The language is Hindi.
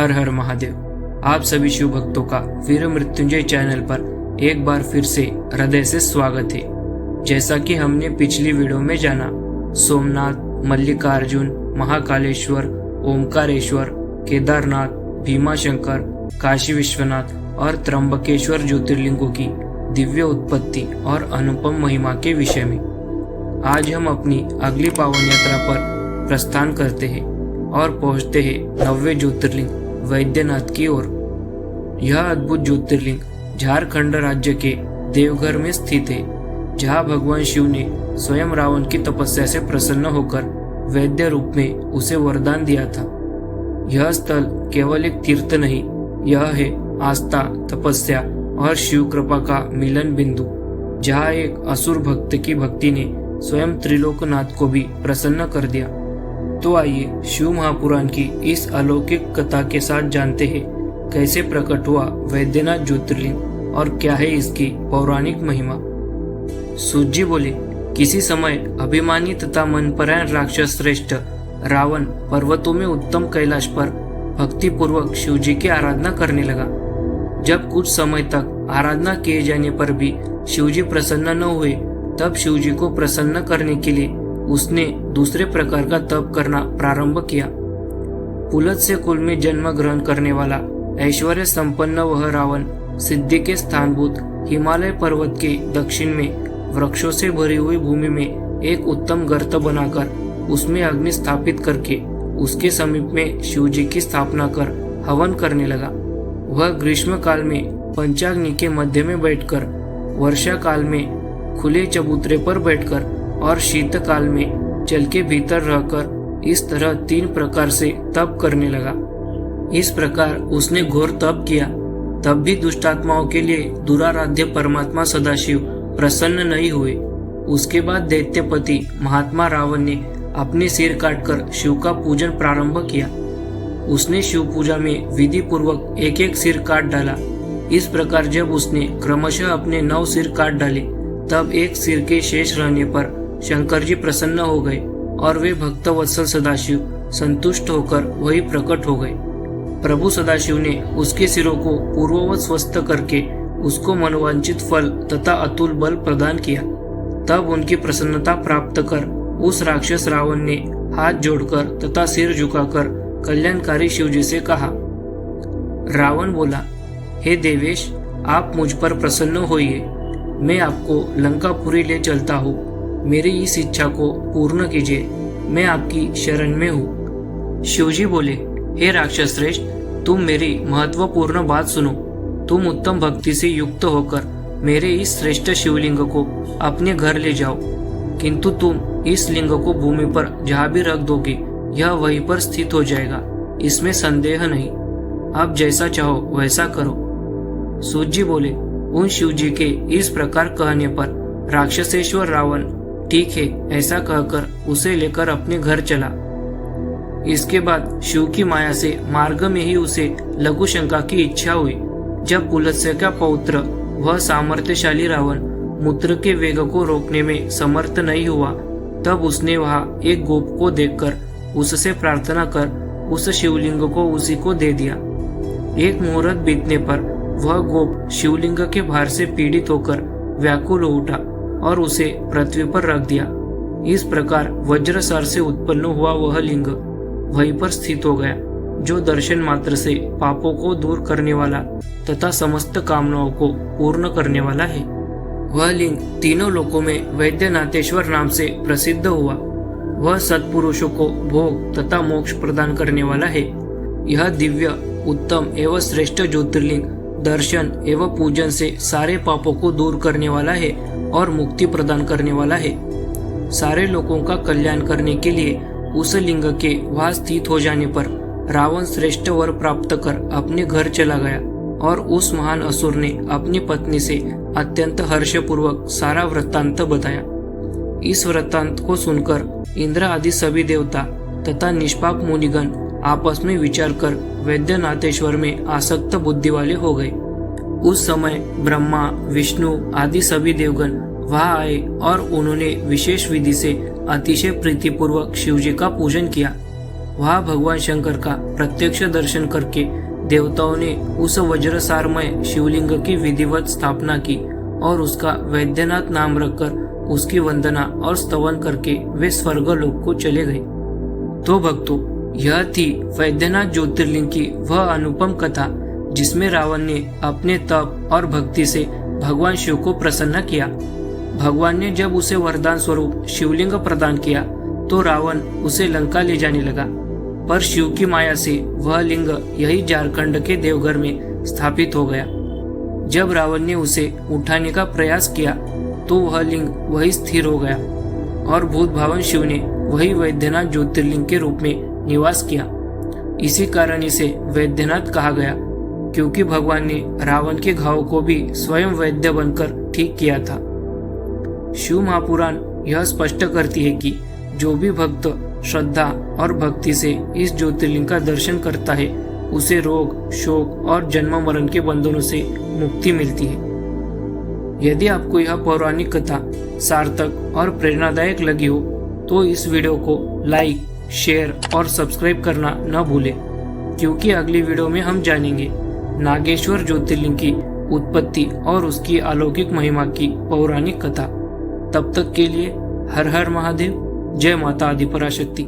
हर हर महादेव। आप सभी शिव भक्तों का वीर मृत्युंजय चैनल पर एक बार फिर से हृदय से स्वागत है। जैसा कि हमने पिछली वीडियो में जाना, सोमनाथ, मल्लिकार्जुन, महाकालेश्वर, ओमकारेश्वर, केदारनाथ, भीमाशंकर, काशी विश्वनाथ और त्र्यंबकेश्वर ज्योतिर्लिंगों की दिव्य उत्पत्ति और अनुपम महिमा के विषय में आज हम अपनी अगली पावन यात्रा पर प्रस्थान करते हैं और पहुंचते हैं 90वें ज्योतिर्लिंग वैद्यनाथ की ओर। यह अद्भुत ज्योतिर्लिंग झारखंड राज्य के देवघर में स्थित है, जहां भगवान शिव ने स्वयं रावण की तपस्या से प्रसन्न होकर वैद्य रूप में उसे वरदान दिया था। यह स्थल केवल एक तीर्थ नहीं, यह है आस्था, तपस्या और शिव कृपा का मिलन बिंदु, जहाँ एक असुर भक्त की भक्ति ने स्वयं त्रिलोकनाथ को भी प्रसन्न कर दिया। तो आइए शिव महापुराण की इस अलौकिक कथा के साथ जानते हैं कैसे प्रकट हुआ वैद्यनाथ ज्योतिर्लिंग और क्या है इसकी पौराणिक महिमा। सूत जी बोले, किसी समय अभिमानी तथा मनपरायण राक्षस श्रेष्ठ रावण पर्वतों में उत्तम कैलाश पर भक्ति पूर्वक शिव जी की आराधना करने लगा। जब कुछ समय तक आराधना किए जाने पर भी शिव जी प्रसन्न न हुए, तब शिव जी को प्रसन्न करने के लिए उसने दूसरे प्रकार का तप करना प्रारंभ किया। पुलत्स्य कुल में जन्म ग्रहण करने वाला ऐश्वर्य संपन्न वह रावण सिद्धि के स्थानभूत हिमालय पर्वत के दक्षिण में वृक्षों से भरी हुई भूमि में एक उत्तम गर्त बनाकर उसमें अग्नि स्थापित करके उसके समीप में शिव जी की स्थापना कर हवन करने लगा। वह ग्रीष्म काल में पंचाग्नि के मध्य में बैठकर, वर्षा काल में खुले चबूतरे पर बैठकर और शीतकाल में जल के भीतर रहकर इस तरह 3 प्रकार से तप करने लगा। इस प्रकार उसने घोर तप किया, तब भी दुष्टात्माओं के लिए दुराराध्य परमात्मा सदाशिव प्रसन्न नहीं हुए। उसके बाद दैत्यपति महात्मा रावण ने अपने सिर काटकर शिव का पूजन प्रारंभ किया। उसने शिव पूजा में विधि पूर्वक एक एक सिर काट डाला। इस प्रकार जब उसने क्रमशः अपने 9 सिर काट डाले, तब एक सिर के शेष रहने पर शंकर जी प्रसन्न हो गए और वे भक्तवत्सल सदाशिव संतुष्ट होकर वही प्रकट हो गए। प्रभु सदाशिव ने उसके सिरों को पूर्ववत स्वस्थ करके उसको मनवांचित फल तथा अतुल बल प्रदान किया। तब उनकी प्रसन्नता प्राप्त कर उस राक्षस रावण ने हाथ जोड़कर तथा सिर झुकाकर कल्याणकारी शिव जी से कहा। रावण बोला, हे देवेश, आप मुझ पर प्रसन्न होइए, मैं आपको लंकापुरी ले चलता हूँ। मेरी इस इच्छा को पूर्ण कीजिए, मैं आपकी शरण में हूँ। शिवजी बोले, हे राक्षस श्रेष्ठ, तुम मेरी महत्वपूर्ण बात सुनो। तुम उत्तम भक्ति से युक्त होकर मेरे इस श्रेष्ठ शिवलिंग को अपने घर ले जाओ, किंतु तुम इस लिंग को भूमि पर जहाँ भी रख दोगे, यह वहीं पर स्थित हो जाएगा, इसमें संदेह नहीं। आप जैसा चाहो वैसा करो। सूत जी बोले, उन शिव जी के इस प्रकार कहने पर राक्षसेश्वर रावण ठीक है ऐसा कहकर उसे लेकर अपने घर चला। इसके बाद शिव की माया से मार्ग में ही उसे लघु शंका की इच्छा हुई। जब पुलत्स्य का पौत्र वह सामर्थ्यशाली रावण मूत्र के वेग को रोकने में समर्थ नहीं हुआ, तब उसने वहां एक गोप को देखकर उससे प्रार्थना कर उस शिवलिंग को उसी को दे दिया। एक मुहूर्त बीतने पर वह गोप शिवलिंग के भार से पीड़ित होकर व्याकुल हो उठा और उसे पृथ्वी पर रख दिया। इस प्रकार वज्रसर से उत्पन्न हुआ वह लिंग वहीं पर स्थित हो गया, जो दर्शन मात्र से पापों को दूर करने वाला तथा समस्त कामनाओं को पूर्ण करने वाला है। वह लिंग तीनों लोकों में वैद्यनाथेश्वर नाम से प्रसिद्ध हुआ। वह सत्पुरुषों को भोग तथा मोक्ष प्रदान करने वाला है। यह दिव्य, उत्तम एवं श्रेष्ठ ज्योतिर्लिंग दर्शन एवं पूजन से सारे पापों को दूर करने वाला है और मुक्ति प्रदान करने वाला है। सारे लोगों का कल्याण करने के लिए उस लिंग के वहां स्थित हो जाने पर रावण श्रेष्ठ वर प्राप्त कर अपने घर चला गया और उस महान असुर ने अपनी पत्नी से अत्यंत हर्षपूर्वक सारा वृत्तांत बताया। इस वृत्तांत को सुनकर इंद्र आदि सभी देवता तथा निष्पाप मुनिगण आपस में विचार कर वैद्यनाथेश्वर में आसक्त बुद्धि वाले हो गए। उस समय ब्रह्मा, विष्णु आदि सभी देवगण वहां आए और उन्होंने विशेष विधि से अतिशय प्रीतिपूर्वक शिवजी का पूजन किया। वहाँ भगवान शंकर का प्रत्यक्ष दर्शन करके देवताओं ने उस वज्रसारमय शिवलिंग की विधिवत स्थापना की और उसका वैद्यनाथ नाम रखकर उसकी वंदना और स्तवन करके वे स्वर्गलोक को चले गए। तो भक्तों, यह थी वैद्यनाथ ज्योतिर्लिंग की वह अनुपम कथा जिसमें रावण ने अपने तप और भक्ति से भगवान शिव को प्रसन्न किया। भगवान ने जब उसे वरदान स्वरूप शिवलिंग प्रदान किया तो रावण उसे लंका ले जाने लगा, पर शिव की माया से वह लिंग यही झारखंड के देवघर में स्थापित हो गया। जब रावण ने उसे उठाने का प्रयास किया तो वह लिंग वही स्थिर हो गया और भूत भावन शिव ने वही वैद्यनाथ ज्योतिर्लिंग के रूप में निवास किया। इसी कारण इसे वैद्यनाथ कहा गया, क्योंकि भगवान ने रावण के घाव को भी स्वयं वैद्य बनकर ठीक किया था। शिव महापुराण यह स्पष्ट करती है कि जो भी भक्त श्रद्धा और भक्ति से इस ज्योतिर्लिंग का दर्शन करता है उसे रोग, शोक और जन्म मरण के बंधनों से मुक्ति मिलती है। यदि आपको यह पौराणिक कथा सार्थक और प्रेरणादायक लगी हो तो इस वीडियो को लाइक, शेयर और सब्सक्राइब करना न भूलें, क्योंकि अगली वीडियो में हम जानेंगे नागेश्वर ज्योतिर्लिंग की उत्पत्ति और उसकी अलौकिक महिमा की पौराणिक कथा। तब तक के लिए हर हर महादेव, जय माता आदिपराशक्ति।